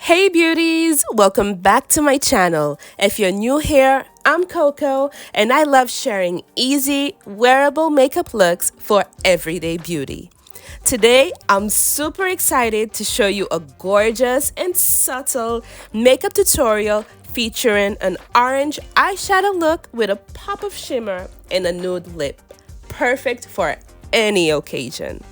Hey beauties, welcome back to my channel. If you're new here, I'm Coco and I love sharing easy, wearable makeup looks for everyday beauty. Today, I'm super excited to show you a gorgeous and subtle makeup tutorial featuring an orange eyeshadow look with a pop of shimmer and a nude lip. Perfect for any occasion.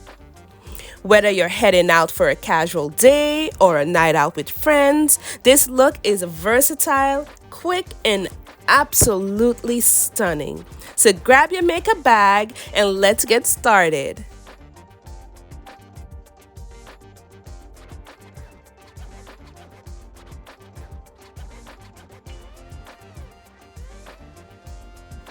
Whether you're heading out for a casual day or a night out with friends, this look is versatile, quick, and absolutely stunning. So grab your makeup bag and let's get started.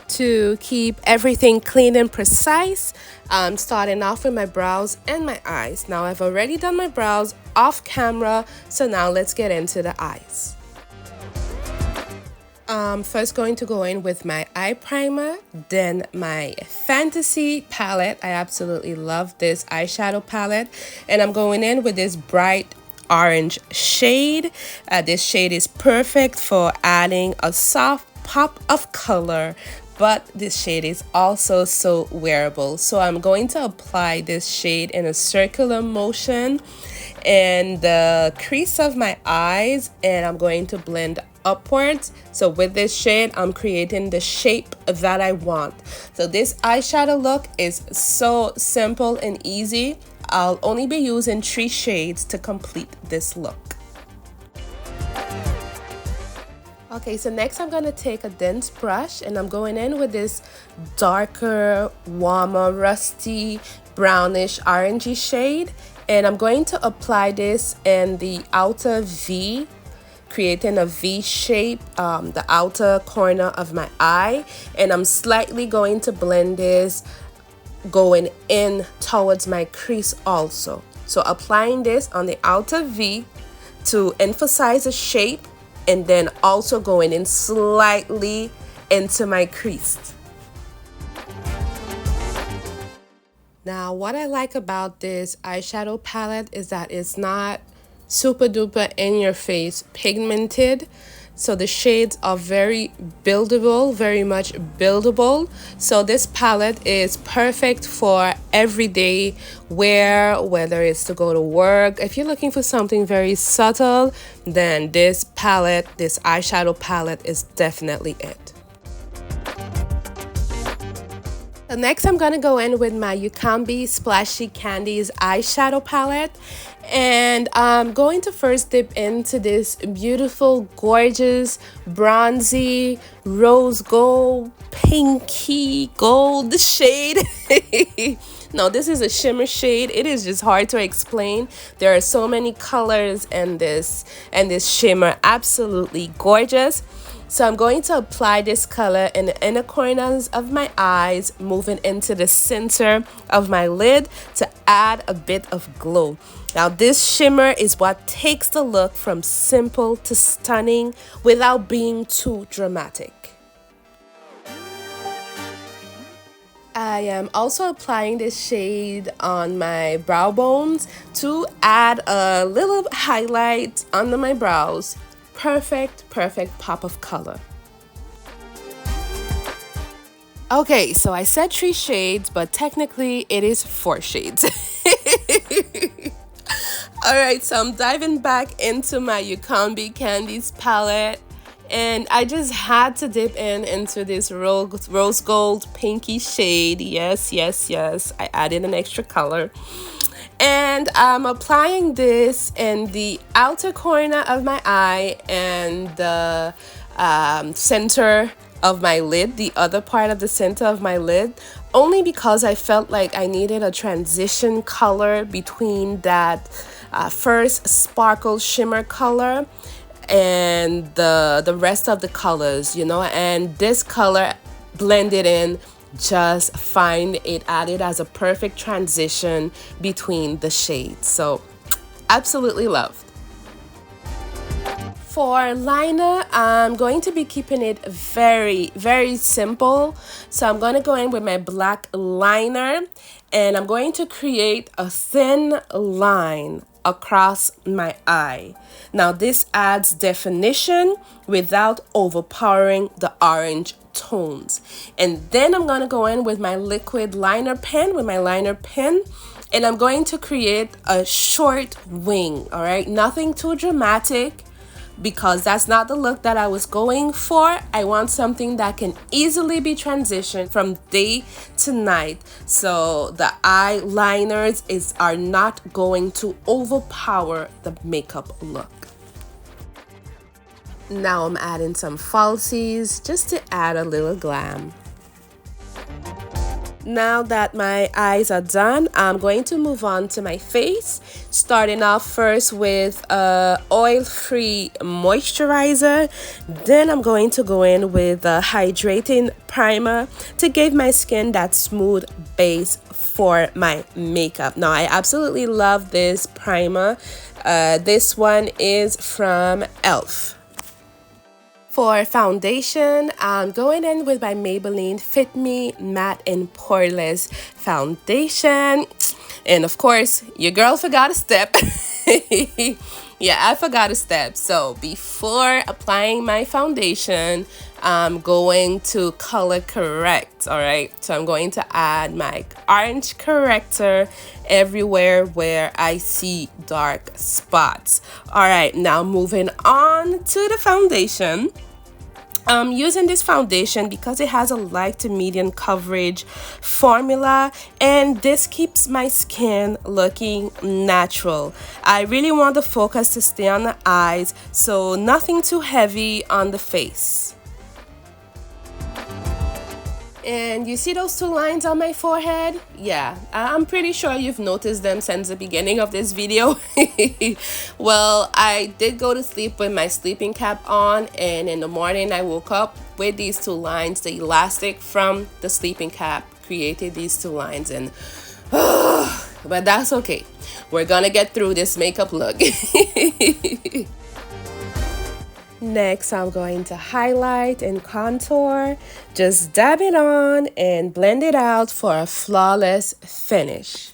To keep everything clean and precise, I'm starting off with my brows and my eyes. Now I've already done my brows off camera, so now let's get into the eyes. First going to go in with my eye primer, then my Fantasy palette. I absolutely love this eyeshadow palette, and I'm going in with this bright orange shade. This shade is perfect for adding a soft pop of color, but this shade is also so wearable. So I'm going to apply this shade in a circular motion in the crease of my eyes, and I'm going to blend upwards. So with this shade, I'm creating the shape that I want. So this eyeshadow look is so simple and easy. I'll only be using 3 shades to complete this look. Okay, so next I'm going to take a dense brush and I'm going in with this darker, warmer, rusty, brownish, orangey shade. And I'm going to apply this in the outer V, creating a V shape, the outer corner of my eye. And I'm slightly going to blend this going in towards my crease also. So applying this on the outer V to emphasize the shape, and then also going in slightly into my crease. Now, what I like about this eyeshadow palette is that it's not super duper in your face pigmented. So the shades are very buildable, very much buildable. So this palette is perfect for everyday wear, whether it's to go to work. If you're looking for something very subtle, then this palette, this eyeshadow palette is definitely it. So next I'm going to go in with my Ukambi Splashy Candies eyeshadow palette, and I'm going to first dip into this beautiful, gorgeous, bronzy, rose gold, pinky gold shade. No, this is a shimmer shade. It is just hard to explain. There are so many colors in this shimmer. Absolutely gorgeous. So I'm going to apply this color in the inner corners of my eyes, moving into the center of my lid to add a bit of glow. Now this shimmer is what takes the look from simple to stunning without being too dramatic. I am also applying this shade on my brow bones to add a little highlight under my brows. Perfect pop of color. Okay, so I said 3 shades, but technically it is 4 shades. Alright, so I'm diving back into my Ukambi Candies palette, and I just had to dip into this rose gold pinky shade. Yes, I added an extra color. And I'm applying this in the outer corner of my eye and the center of my lid, the other part of the center of my lid, only because I felt like I needed a transition color between that first sparkle shimmer color and the rest of the colors, you know, and this color blended in just fine. It added as a perfect transition between the shades. So absolutely loved. For liner, I'm going to be keeping it very simple. So I'm going to go in with my black liner and I'm going to create a thin line across my eye. Now this adds definition without overpowering the orange tones. And then I'm going to go in with my liquid liner pen, and I'm going to create a short wing, all right? Nothing too dramatic, because that's not the look that I was going for. I want something that can easily be transitioned from day to night. So the eyeliners are not going to overpower the makeup look. Now I'm adding some falsies just to add a little glam. Now that my eyes are done, I'm going to move on to my face, starting off first with a oil-free moisturizer. Then I'm going to go in with a hydrating primer to give my skin that smooth base for my makeup. Now I absolutely love this primer. This one is from e.l.f. For foundation, I'm going in with my Maybelline Fit Me Matte and Poreless Foundation. And of course, your girl forgot a step. Yeah, I forgot a step. So before applying my foundation, I'm going to color correct, all right? So I'm going to add my orange corrector everywhere where I see dark spots. All right, now moving on to the foundation. I'm using this foundation because it has a light to medium coverage formula, and this keeps my skin looking natural. I really want the focus to stay on the eyes, so nothing too heavy on the face. And you see those two lines on my forehead? Yeah, I'm pretty sure you've noticed them since the beginning of this video. Well, I did go to sleep with my sleeping cap on, and in the morning I woke up with these two lines. The elastic from the sleeping cap created these two lines, and but that's okay. We're gonna get through this makeup look. Next, I'm going to highlight and contour. Just dab it on and blend it out for a flawless finish.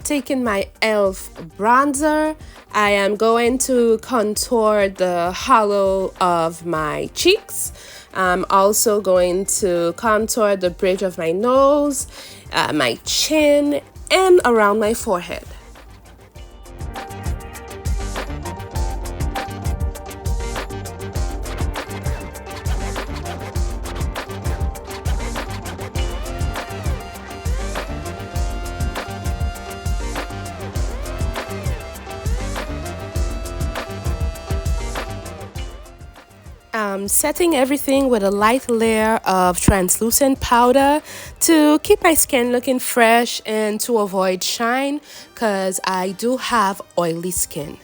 Taking my e.l.f. bronzer, I am going to contour the hollow of my cheeks. I'm also going to contour the bridge of my nose, my chin, and around my forehead. Setting everything with a light layer of translucent powder to keep my skin looking fresh and to avoid shine, because I do have oily skin.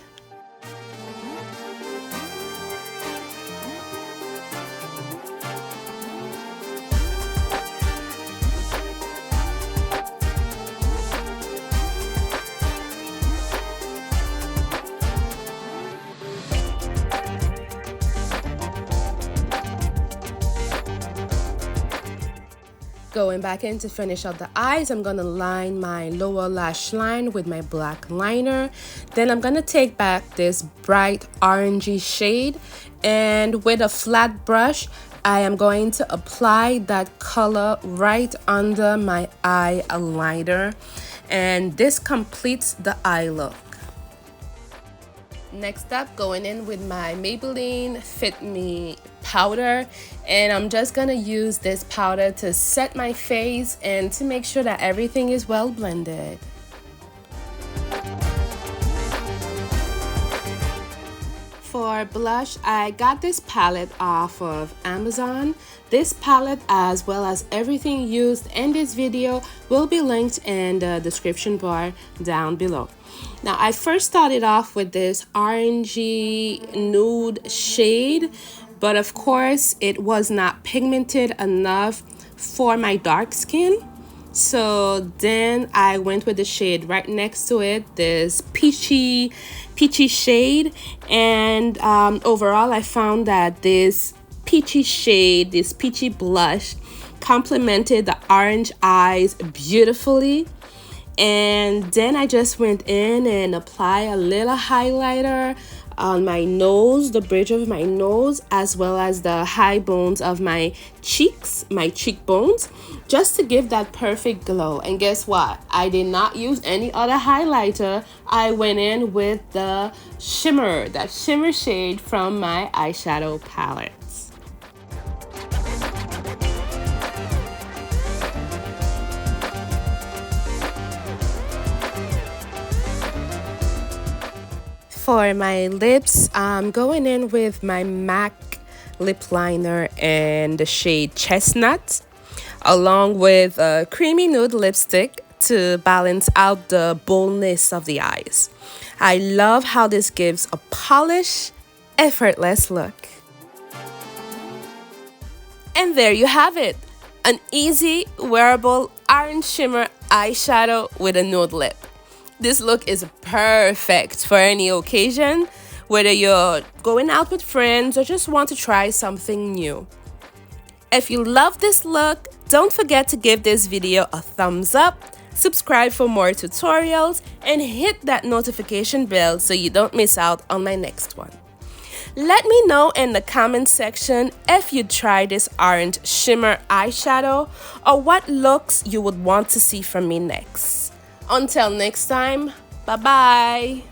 Going back in to finish up the eyes, I'm going to line my lower lash line with my black liner. Then I'm going to take back this bright orangey shade, and with a flat brush, I am going to apply that color right under my eyeliner, and this completes the eye look. Next up, going in with my Maybelline Fit Me powder, and I'm just gonna use this powder to set my face and to make sure that everything is well blended. For for blush, I got this palette off of Amazon. This palette, as well as everything used in this video, will be linked in the description bar down below. Now, I first started off with this orangey nude shade, but of course it was not pigmented enough for my dark skin. So then I went with the shade right next to it, this peachy shade, and overall I found that this peachy shade, this peachy blush, complemented the orange eyes beautifully. And then I just went in and applied a little highlighter on my nose, the bridge of my nose, as well as the high bones of my cheeks, my cheekbones, just to give that perfect glow. And guess what? I did not use any other highlighter. I went in with the shimmer, that shimmer shade from my eyeshadow palette. For my lips, I'm going in with my MAC lip liner in the shade Chestnut, along with a creamy nude lipstick to balance out the boldness of the eyes. I love how this gives a polished, effortless look. And there you have it, an easy, wearable orange shimmer eyeshadow with a nude lip. This look is perfect for any occasion, whether you're going out with friends or just want to try something new. If you love this look, don't forget to give this video a thumbs up, subscribe for more tutorials, and hit that notification bell so you don't miss out on my next one. Let me know in the comment section if you try this orange shimmer eyeshadow or what looks you would want to see from me next. Until next time, bye-bye.